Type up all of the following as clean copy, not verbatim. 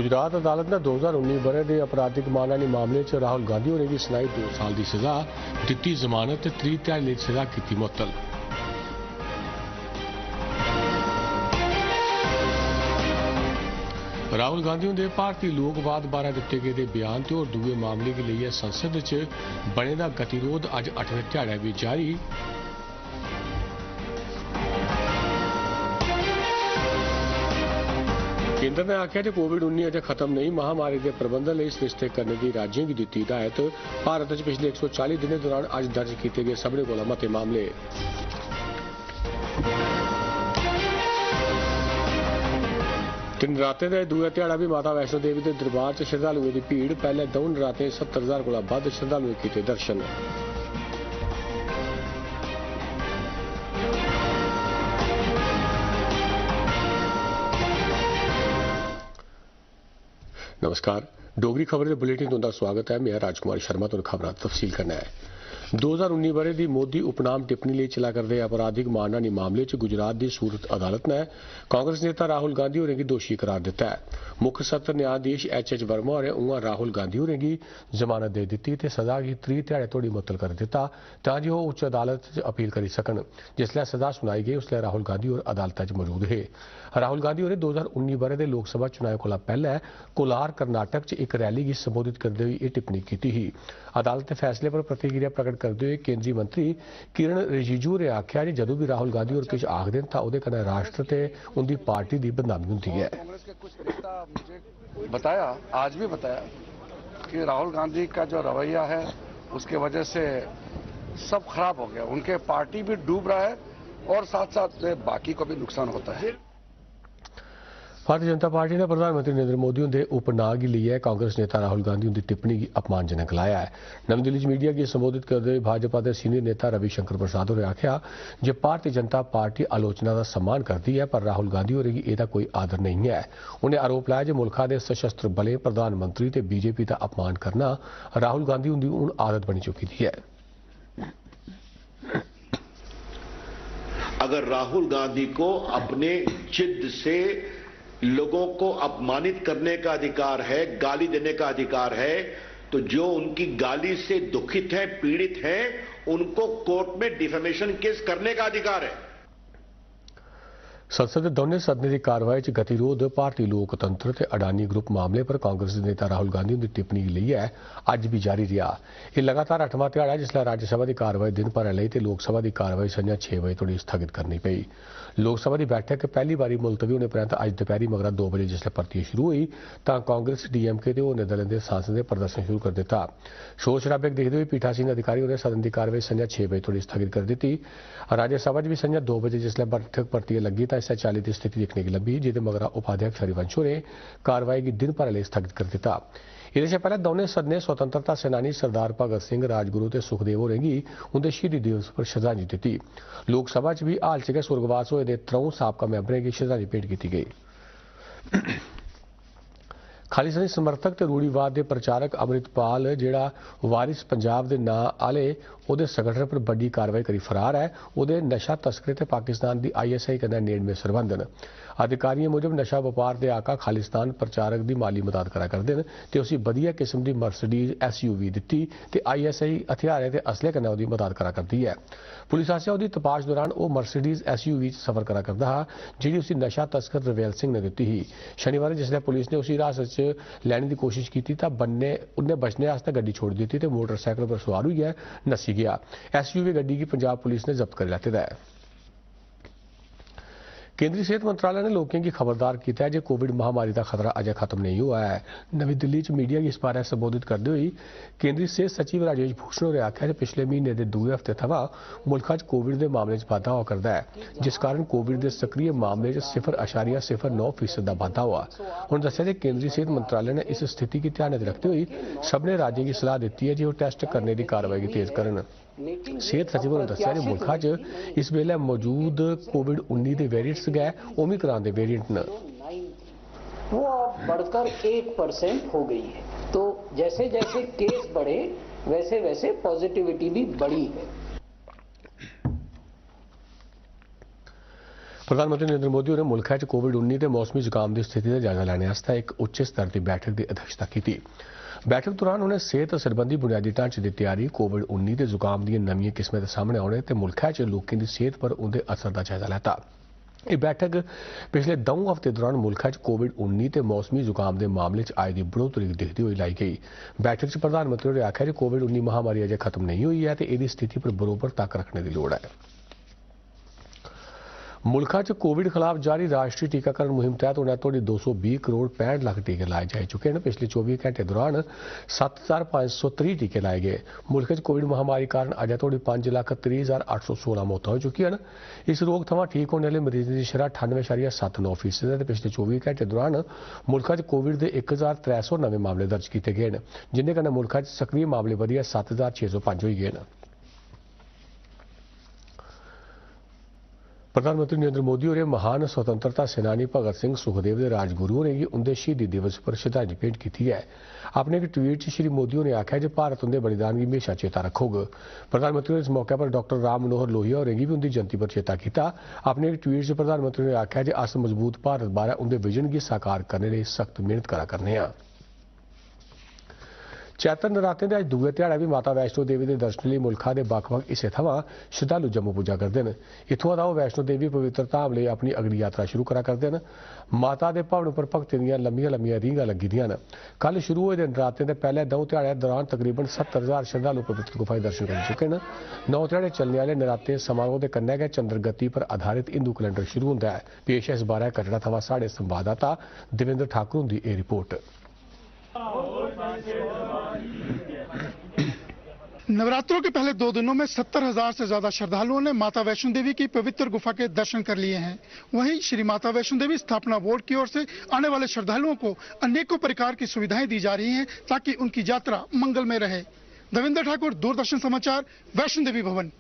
गुजरात अदालत ने 2019 बरे के अपराधिक मानहानि मामले च राहुल गांधी होरें गी सुनाई 2 साल की सजा, दित्ती जमानत ते 3 ध्याड़ी लेई सजा कीती मुअत्तल। राहुल गांधी होंदे भारतीय लोकवाद बारे दित्ते गेदे बयान ते होर दूए मामले गी लेइयै संसद च बने दा गतिरोध अज्ज 8वें ध्याड़े बी जारी। केंद्र ने आख्या कि कोविड-19 अजे खत्म नहीं, महामारी के प्रबंधन लिए सरिस्ते करने की राज्यों की दी हिदायत। भारत च पिछले 140 दिनों दौरान अज दर्ज किए गए सभनें कोला मते मामले। दिन रातें का दूआ ध्याड़ा भी माता वैष्णो देवी के दरबार च श्रद्धालुओं की भीड़। पहले 2 नरातें 70,000 कोला वध श्रद्धालुओं किए दर्शन। नमस्कार, डोगरी खबर के बुलेटिन तुंदा स्वागत है। मैं राजकुमार शर्मा तुहानूं खबरां तफसील करना है। 2019 बरे की मोदी उपनाम टिप्पणी लिए चला करदे आपराधिक मानहानि मामले च गुजरात की सूरत अदालत ने कांग्रेस नेता राहुल गांधी होरें गी दोषी करार दिता है। मुख्य सत्र न्यायाधीश एच वर्मा होरें उआं राहुल गांधी होरें गी जमानत दे दित्ती ते सजा गी 3 ध्याड़े तोड़ी मुअत्तल कर दिता तां जे ओह उच्च अदालत च अपील करी सकन। जिसलै सजा सुनाई गई उसलै राहुल गांधी होर अदालत च मौजूद हे। राहुल गांधी होरें 2019 बरे के लोकसभा चुनाव कोला पैहले कोलार कर्नाटक च एक रैली गी संबोधित करते हुए यह टिप्पणी की ही। अदालत के फैसले पर प्रतिक्रिया प्रकट करते हुए केंद्रीय मंत्री किरण रिजिजू ने आख्या कि जदों भी राहुल गांधी और कुछ आखदे तां उहदे कन्नै राष्ट्र ते उनकी पार्टी की बदनामी हुंदी है। कांग्रेस के कुछ नेता मुझे बताया, आज भी बताया कि राहुल गांधी का जो रवैया है उसके वजह से सब खराब हो गया, उनके पार्टी भी डूब रहा है और साथ साथ बाकी को भी नुकसान होता है। भारतीय जनता पार्टी ने प्रधानमंत्री नरेंद्र मोदी होंदे उपनां गी लेइयै कांग्रेस नेता राहुल गांधी उनकी टिप्पणी गी अपमानजनक गलाया है। नमीं दिल्ली च मीडिया गी संबोधित करते हुए भाजपा के सीनियर नेता रविशंकर प्रसाद होरें आख्या जे भारतीय जनता पार्टी आलोचना का सम्मान करती है पर राहुल गांधी होरें गी एह्दा कोई आदर नहीं है। उन्हें आरोप लाया जे मुल्खा दे सशस्त्र बलें, प्रधानमंत्री ते बीजेपी का अपमान करना राहुल गांधी हुंदी हुण आदत बनी चुकी है। अगर राहुल गांधी को अपने जिद से लोगों को अपमानित करने का अधिकार है, गाली देने का अधिकार है, तो जो उनकी गाली से दुखित हैं, पीड़ित हैं, उनको कोर्ट में डिफेमेशन केस करने का अधिकार है। संसद के दोनों सदन की कार्रवाई च गतिरोध भारतीय लोकतंत्र ते अडानी ग्रुप मामले पर कांग्रेस के नेता राहुल गांधी की टिप्पणी लेइयै अज भी जारी रहा। यह लगातार 8वां ध्याड़ा जिसलै राज्यसभा की कार्रवाई दिन भरै लेई ते लोकसभा की कार्रवाई संझा 6 बजे तोड़ी स्थगित करनी पई। लोकसभा की बैठक पहली बारी मुलतवी होने परैंत अज दोपहरी मगरा 2 बजे जिसलै परतियै शुरू हुई तां कांग्रेस, डीएमके ते होरनें दलें दे सांसदें प्रदर्शन शुरू कर दिता। शोर शराबे देखते हुए पीठासीन अधिकारी होरें सदन की कार्रवाई संझा 6 बजे तोड़ी स्थगित कर दी। राज्यसभा च भी संझा 2 बजे जिसलै बैठक परतियै लगी तां इस्सै चाल्ली की स्थिति दिक्खने की लब्भी, जिहदे मगरा उपाध्यक्ष हरिवंश होरें कार्रवाई की दिन भरै लेई स्थगित कर दिता। एह्दे शा पैह्ले दौनें सदनें स्वतंत्रता सेनानी सरदार भगत सिंह, राजगुरू ते सुखदेव होरें गी उंदे शहीदी दिवस पर श्रद्धांजलि दित्ती। लोकसभा च भी हाल च गै सुर्गवास होए दे 3 साबका मैंबरें गी श्रद्धांजलि भेंट कीती गेई। खालिस्तानी समर्थक ते रूढ़ीवाद के प्रचारक अमृतपाल जेड़ा वारिस पंजाब के नां आले उहदे संगठन पर बड़ी कार्रवाई करी फरार है, उहदे नशा तस्करी ते पाकिस्तान की ISI कन्नै नेड़मे सरबंध न। अधिकारियों मुजब नशा व्यापार के आका खालिस्तान प्रचारक की माली मदद करा करदे न ते उसी वधिया किस्म की मर्सिडीज SUV दित्ती ते ISI हथियारें ते असले कन्नै उहदी मदद करा करदी है। पुलिस आसेआ उहदी तपाश दौरान वह मर्सिडीज SUV च सफर करा करदा हा जिहड़ी उसी नशा तस्कर रवेल सिंह ने दित्ती ही। शनिवार जिसलै पुलिस ने उसी हिरासत च लैने की कोशिश की तां उन्हें बचने आस्तै गड्डी छोड़ दी ते मोटरसाइकिल पर सवार होइयै नस्सी गया। SUV गड्डी की पंजाब पुलिस ने जब्त कर लैते दा है। केंद्रीय सेहत मंत्रालय ने लोगों की खबरदार किया है कि कोविड महामारी का खतरा अजे खत्म नहीं हुआ है। नवी दिल्ली च मीडिया की इस बारे संबोधित करते हुए केंद्रीय सेहत सचिव राजेश भूषण होरें आख्या कि पिछले महीने के दूए हफ्ते थमां मुल्का च कोविड के मामले च बाद्धा होआ करदा है, जिस कारण कोविड के सक्रिय मामले च 0.09% का बाद्धा हुआ। उन्होंने दस्सिया कि केंद्रीय सेहत मंत्रालय ने इस स्थिति की ध्यान च रखते हुए सभी राज्यों की सलाह दी है कि वह टेस्ट करने की कार्रवाई तेज करन। सेहत सचिव ने दस्सिया कि मुल्का च इस वेले मौजूद कोविड-19 के वेरिएंट्स गै ओमिक्रॉन के वेरिएंट न। वो अब बढ़कर 1% हो गई है, तो जैसे जैसे केस बढ़े वैसे वैसे पॉजिटिविटी भी बढ़ी है। प्रधानमंत्री नरेंद्र मोदी ने मुल्क च कोविड-19 ते मौसमी जुकाम की स्थिति का जायजा लैने वास्ते एक उच्च स्तर की बैठक की अध्यक्षता की। बैठक दौरान उन्हें सेहत संबंधी बुनियादी ढांचे की तैयारी, कोविड-19 के जुकाम दी नवीं किस्में के सामने आने ते मुल्क च लोगों की सेहत पर उनके असर का जायजा लैता। यह बैठक पिछले 2 हफ्ते दौरान मुल्क च कोविड-19 ते मौसमी जुकाम के मामले च आई दी बढ़ोतरी दिखती हुई लाई गई। बैठक च प्रधानमंत्री ने आख्या कि कोविड-19 महामारी अजे खत्म नहीं हुई है तो इसकी स्थिति पर बरोबर तक रखने की लोड़ है। मुल्क च कोविड खिलाफ जारी राष्ट्रीय टीकाकरण मुहिम तहत उन्हें तोड़ी 220 करोड़ 65 लाख टीके लाए जा चुके हैं। पिछले 24 घंटे दौरान 7,530 टीके लाए गए। मुल्क च कोविड महामारी कारण अजे तोड़ी 5,30,816 मौतें हो चुकी हैं। इस रोग थमां ठीक होने वाले मरीजों की शरह 98.79% है। पिछले 24 घंटे दौरान मुल्क च कोविड के 1,300 नवे मामले दर्ज किए गए हैं, जिन्हें कन्नै मुल्क च सक्रिय मामले वधियै 7,605 हो गए हैं। प्रधानमंत्री नरेंद्र मोदी और महान स्वतंत्रता सेनानी भगत सिंह सुखदेव के राजगुरु ने उनके शहीदी दिवस पर श्रद्धांजलि भेंट की है। अपने एक ट्वीट श्री मोदी ने आख्या कि भारत उनके बलिदान की हमेशा चेता रखोग। प्रधानमंत्री ने इस मौके पर डॉक्टर राम मनोहर लोहिया और भी उनकी जयंती पर चेता किया। अपने एक ट्वीट से प्रधानमंत्री ने आख्या कि अस मजबूत भारत बारे उनके विजन की साकार करने लिए सख्त मेहनत करा करने। चैत्र नराते के अज दूए ध्याड़े भी माता वैष्णो देवी के दर्शन लिए मुल्क के बक्ख-बक्ख हिस्से थमां श्रद्धालु जम्मू पूजा करते हैं। इत्थों दा वैष्णो देवी पवित्र धाम लिए अपनी अगली यात्रा शुरू करा करते हैं। माता के भवन पर भगतें दी लंबियां रींगां लगी दियां न। कल शुरू हुए नराते के पहले 2 ध्याड़े दौरान तकरीबन 70,000 श्रद्धालु पवित्र गुफा के दर्शन कर चुके हैं। 9 ध्याड़े चलने वाले नराते समारोह के कन्नै गै चंद्रगति पर आधारित हिंदू कैलेंडर शुरू होंदा है। पेश है इस बारे कटड़ा थमां साढ़े संवाददाता देवेंद्र ठाकुर की यह रिपोर्ट। नवरात्रों के पहले 2 दिनों में 70,000 से ज्यादा श्रद्धालुओं ने माता वैष्णो देवी की पवित्र गुफा के दर्शन कर लिए हैं। वहीं श्री माता वैष्णो देवी स्थापना बोर्ड की ओर से आने वाले श्रद्धालुओं को अनेकों प्रकार की सुविधाएं दी जा रही हैं ताकि उनकी यात्रा मंगलमय रहे। देवेंद्र ठाकुर, दूरदर्शन समाचार, वैष्णो देवी भवन।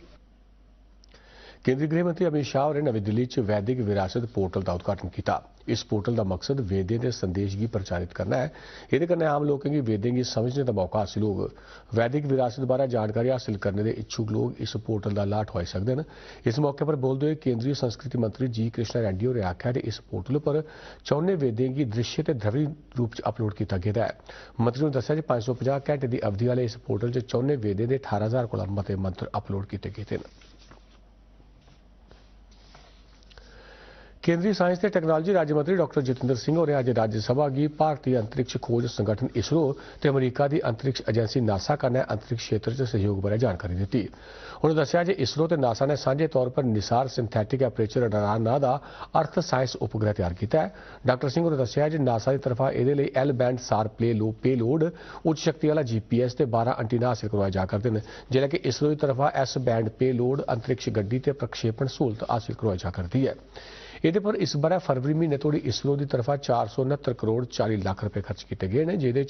केंद्रीय गृह मंत्री अमित शाह और नवी दिल्ली च वैदिक विरासत पोर्टल का उद्घाटन किया। इस पोर्टल का मकसद वेदें के संदेश की प्रचारित करना है। ये कन्नै आम लोगों की वेदें की समझने का मौका हासिल होगा। वैदिक विरासत बारे जानकारी हासिल करने के इच्छुक लोग इस पोर्टल का लाभ उठा सकते हैं। इस मौके पर बोलते हुए केंद्रीय संस्कृति मंत्री जी कृष्णा रेड्डी ने आख्या कि इस पोर्टल पर 54 वेदें की दृश्य ते ध्वनि रूप में अपलोड किया गया है। मंत्री ने दस्सिया कि 550 घंटे की अवधि वाले इस पोर्टल से 54 वेदें के 18,000 को मते मंत्र अपलोड किए गए हैं। केंद्रीय साइंस ते टेक्नोलॉजी राज्य मंत्री डॉक्टर जितेंद्र सिंह होरें अज राज्यसभा की भारतीय अंतरिक्ष खोज संगठन इसरो ते अमरीका की अंतरिक्ष एजेंसी नासा कन्नै अंतरिक्ष क्षेत्र च सहयोग बारे जानकारी दी। उन्होंने दस्सिया जे इसरो ते नासा ने साझे तौर पर निसार सिंथेटिक एपरेचर रडार नां दा अर्थ साइंस उपग्रह तैयार किया है। डॉक्टर सिंह ने दस्सिया जे नासा की तरफा इहदे लई एल बैंड सार पेलोड उच्च शक्ति वाला GPS ते 12 एंटीना हासिल करवाए जा करते हैं, जिसलै कि इसरो की तरफा एस बैंड पेलोड अंतरिक्ष गड्डी ते प्रक्षेपण सहूलत हासिल करवाई जा करती है। ये पर इस बार फरवरी महीने तोड़ी इसरो की तरफा 469 करोड़ 40 लाख रुपए खर्च किए गए हैं, जिहदे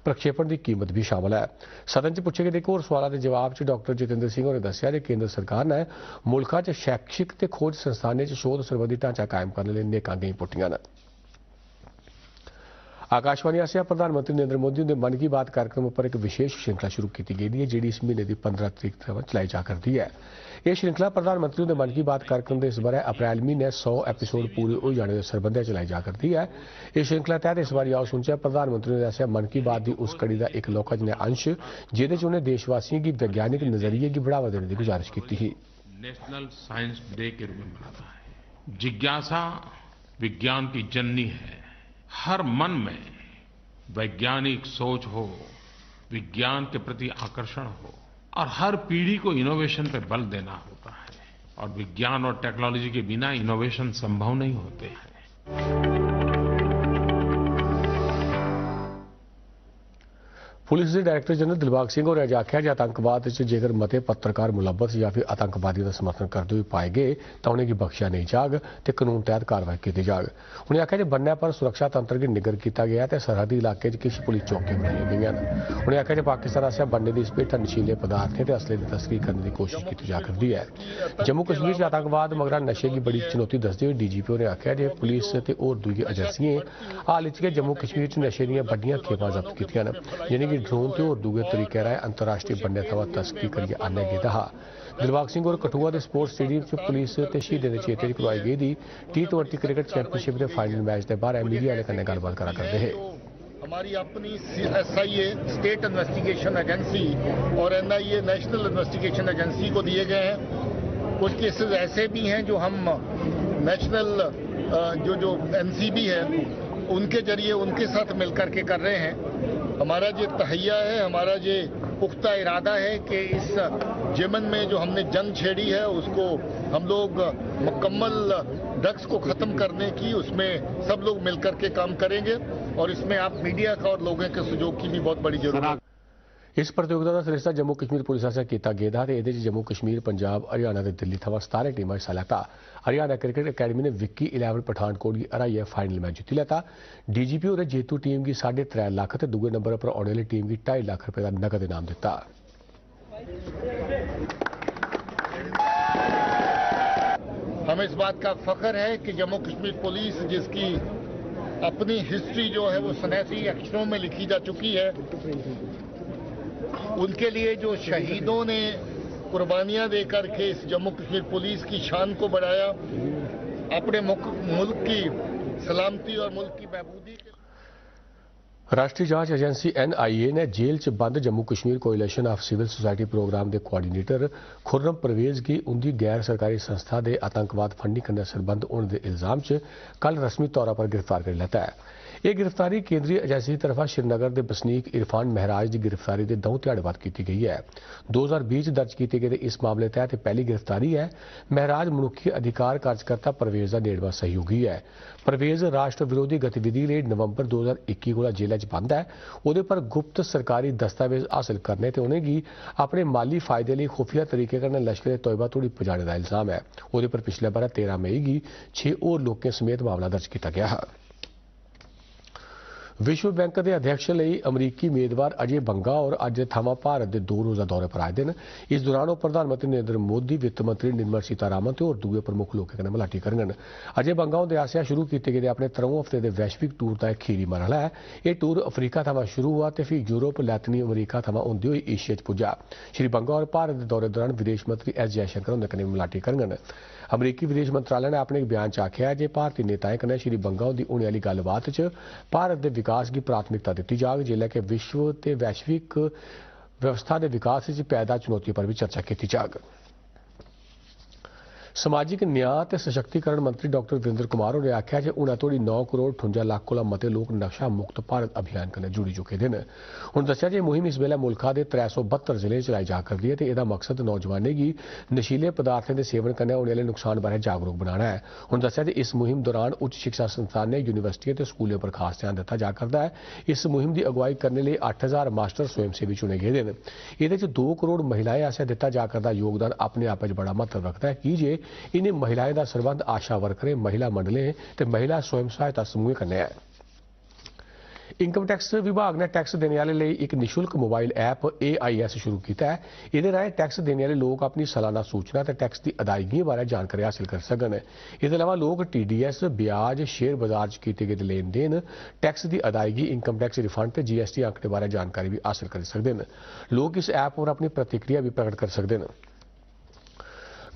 प्रक्षेपण की कीमत भी शामिल है। सदन च पूछे गए एक होर सवाल के जवाब च डॉक्टर जितेंद्र सिंह ने दस्सिया कि केंद्र सरकार ने मुल्क च शैक्षिक ते खोज संस्थानें च शोध संबंधी ढांचा कायम करने लिए नेकां गईं पुट्टियां न। आकाशवाणी आसेआ प्रधानमंत्री नरेंद्र मोदी ने मन की बात कार्यक्रम पर एक विशेष श्रृंखला शुरू की गई है, जी इस महीने की 15 तरीक तक चलाई जा करती है। यह श्रृंखला प्रधानमंत्री ने मन की बात कार्यक्रम के इस बार अप्रैल महीने 100 एपीसोड पूरे हो जाने के संबंध में चलाई जा करती है। इस श्रृंखला तहत इस बार आओ सुनचे प्रधानमंत्री ने दस्सिया मन की बात की उस कड़ी का एक लौका जिहा अंश जिहदे च उन्हें देशवासियों की वैज्ञानिक नजरिए की बढ़ावा देने की गुजारिश की थी। नेशनल साइंस डे के रूप में मनाता है। जिज्ञासा विज्ञान की जननी है। हर मन में वैज्ञानिक सोच हो, विज्ञान के प्रति आकर्षण हो और हर पीढ़ी को इनोवेशन पे बल देना होता है और विज्ञान और टेक्नोलॉजी के बिना इनोवेशन संभव नहीं होते हैं। पुलिस के डायरेक्टर जनरल दिलबाग सिंह होरें आख्या कि आतंकवाद जेकर मते पत्रकार मुलव्वस या फिर आतंकवादी का समर्थन करते हुए पाए गए तो उन्हें बख्शिया नहीं जाग तो कानून तहत कार्रवाई की जाग। उन्हें आख्या कि बन्ने पर सुरक्षा तंत्र की निगर किया गया तो सरहदी इलाके किश पुलिस चौकियां बनाई गई हैं। उन्हें आख्या कि पाकिस्तान आसेआ बन्ने की इस पेठा नशीले पदार्थों के असले की तस्करी करने की कोशिश की जा करती है। जम्मू कश्मीर आतंकवाद मगरा नशे की बड़ी चुनौती दसते हुए DGP होरें आख्या कि पुलिस और दूई एजेंसियां हाल च जम्मू कश्मीर नशे दी बड़ियां खेपां जब्त कीतियां, यानी कि कि ड्रोन ते होर दूए तरीके राएं अंतर्राष्ट्रीय बन्ने थमां तस्करी करियै आन्नेआ गेदा हा। दिलबाग सिंह होर कठुआ दे स्पोर्ट्स स्टेडियम च पुलिस ते शहीदें दे चेते च करवाई गेदी T20 क्रिकेट चैंपियनशिप दे फाइनल मैच दे बाहर मीडिया आह्लें कन्नै गल्लबात करा करदे हे। हमारी अपनी SIA स्टेट इन्वेस्टिगेशन एजेंसी और NIA नेशनल इन्वेस्टिगेशन एजेंसी को दिए गए हैं। कुछ केसेस ऐसे भी हैं जो हम नेशनल जो NCB है उनके जरिए उनके साथ मिलकर के कर रहे हैं। हमारा जो तहैया है, हमारा जो पुख्ता इरादा है कि इस यमन में जो हमने जंग छेड़ी है उसको हम लोग मुकम्मल ड्रग्स को ख़त्म करने की, उसमें सब लोग मिलकर के काम करेंगे और इसमें आप मीडिया का और लोगों के सहयोग की भी बहुत बड़ी जरूरत है। इस प्रतियोगिता का सरिस्ता जम्मू कश्मीर पुलिस आसेआ कीता गेदा ते इहदे च जम्मू कश्मीर, पंजाब, हरियाणा ते दिल्ली थमां 17 टीमां हिस्सा लैता। हरियाणा क्रिकेट अकैडमी ने विक्की 11 पठानकोट गी हराइयै फाइनल मैच जित्ती लैता। DGP होरें जेतू टीम गी 3.5 लक्ख ते दूए नंबर पर औने आह्ली टीम गी 2.5 लक्ख रुपए दा नगद इनाम दित्ता। हमें इस बात का फख्र है कि जम्मू कश्मीर पुलिस, जिसकी अपनी हिस्ट्री जो है वो सुनहरी अक्षरों में लिखी जा चुकी है, उनके लिए जो शहीदों ने कुर्बानियां देकर के इस जम्मू कश्मीर पुलिस की शान को बढ़ाया, अपने मुल्क की सलामती और मुल्क की बहबूदी के राष्ट्रीय जांच एजेंसी NIA ने जेल च बंद Jammu Kashmir कोalition of civil society programme के कोआर्डीनेटर खुर्रम परवेज की उनकी गैर सरकारी संस्था के आतंकवाद फंडिंग करने संबंध होने के इल्जाम च कल रस्मी तौर पर गिरफ्तार कर लिया है। यह गिरफ्तारी केंद्रीय एजेंसी की तरफा श्रीनगर के बसनीक इरफान महराज की गिरफ्तारी के 2 ध्याड़े बाद की गई है। 2020 दर्ज किए गए इस मामले तहत पहली गिरफ्तारी है। महराज मनुखी अधिकार कार्यकर्ता परवेज का नेड़मा सहयोगी है। परवेज राष्ट्र विरोधी गतिविधि लिए नवंबर 2021 को जेल च बंद है। उहदे पर गुप्त सरकारी दस्तावेज हासिल करने ते उन्हेंगी अपने माली फायदे लिए खुफिया तरीके कन्नै लश्कर तोयबा तोड़ी पजाने का इल्जाम है। उहदे पर पिछले बार 13 मई की 6 होर लोकें समेत मामला दर्ज किया गया है। विश्व बैंक के अध्यक्ष लिए अमरीकी उम्मीदवार अजय बंगा और अज थमां भारत के 2 रोज़ा दौरे पर आए दिन। इस दौरान प्रधानमंत्री नरेंद्र मोदी, वित्त मंत्री निर्मला सीतारामन और दूए प्रमुख लोगों कन्नै मलाटी करङन। अजय बंगा हुंदे आसेआ शुरू किए गए अपने 3 हफ्ते के वैश्विक टूर का एक खीरी मरहला है। यह टूर अफ्रीका थमां शुरू हुआ तो फिर यूरोप, लैतिनी अमरीका थमां होंदे हुए एशिया च पुज्जा। श्री बंगा और भारत के दौरे दौरान विदेश मंत्री S जयशंकर हुंदे कन्नै मलाटी करङन। अमरीकी विदेश मंत्रालय ने अपने एक बयान च आख्या है जे भारतीय नेताएं कन्नै श्री बंगा हुंदी होने वाली गल्लबात च भारत के विकास की प्राथमिकता दी जाग, जिसलै कि विश्व ते वैश्विक व्यवस्था के विकास च पैदा चुनौतियों पर भी चर्चा की जाग। समाजिक न्याय ते सशक्तिकरण मंत्री डॉ वीरेंद्र कुमार होरें आख्या जे हुण तोड़ी 9 करोड़ 58 लाख कोला मते लोग नशा मुक्त भारत अभियान कन्नै जुड़ी चुके हैं। हुण दस्सेआ जे मुहिम इस वेले मुल्खा के 372 जिले चलाई जा करदी है ते एहदा मकसद नौजवानें गी नशीले पदार्थों के सेवन कन्नै होने वाले नुकसान बारे जागरूक बनाना है। हुण दस्सेआ जे इस मुहिम दौरान उच्च शिक्षा संस्थानें, यूनिवर्सिटियों ते स्कूलों पर खास ध्यान दिता जा करदा है। इस मुहिम की अगुवाई करने लिए 8000 मास्टर स्वयंसेवी चुने गए हैं। इहदे च 2 करोड़ महिलाएं आसेआ दिता जा करदा योगदान अपने आप च बड़ा महत्व रखता है कि जे इन्हें महिलाएं का संबंध आशा वर्करें, महिला मंडलें ते महिला स्वयं सहायता समूह कन्नै है। इनकम टैक्स विभाग ने टैक्स देने वाले लिए एक निशुल्क मोबाइल ऐप AIS शुरू किया है। इहदे राहें टैक्स देने वाले लोग अपनी सालाना सूचना ते टैक्स की अदायगी बारे जानकारी हासिल कर सकन। इसके अलावा लोग TDS, ब्याज, शेयर बाजार च किए गए लेन देन, टैक्स की अदायगी, इनकम टैक्स रिफंड ते GST आंकड़े बारे जानकारी भी हासिल कर सकते हैं। लोग इस ऐप पर अपनी प्रतिक्रिया भी प्रकट कर सकते हैं।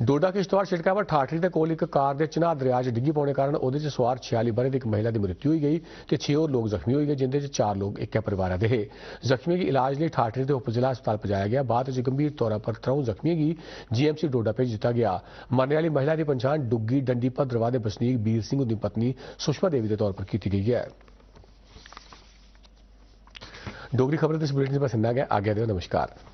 डोडा किश्तवाड़ शिड़का पर ठाठरी के कोल एक कार के चनाह दरिया च डिग्गी पौने कारण उहदे च सवार 46 ब'रे दी एक महिला की मृत्यु हो गई तो 6 होर लोग जख्मी हो गए, जिंदे 4 लोग एक परिवार के हे। जख्मियों की इलाज लिए ठाठरी के उपजिला अस्पताल पजाया गया। बाद गंभीर तौर पर 3 जख्मियों की GMC डोडा भेज दिता गया। मरने वाली महिला की पछाण डुग्गी डंडी भद्रवाह के बसनीक बीर सिंह की पत्नी सुषमा देवी के तौर पर की गई है। डोगरी खबर इस बुलेटिन पर इन्ना गया। आज्ञा दिओ, नमस्कार।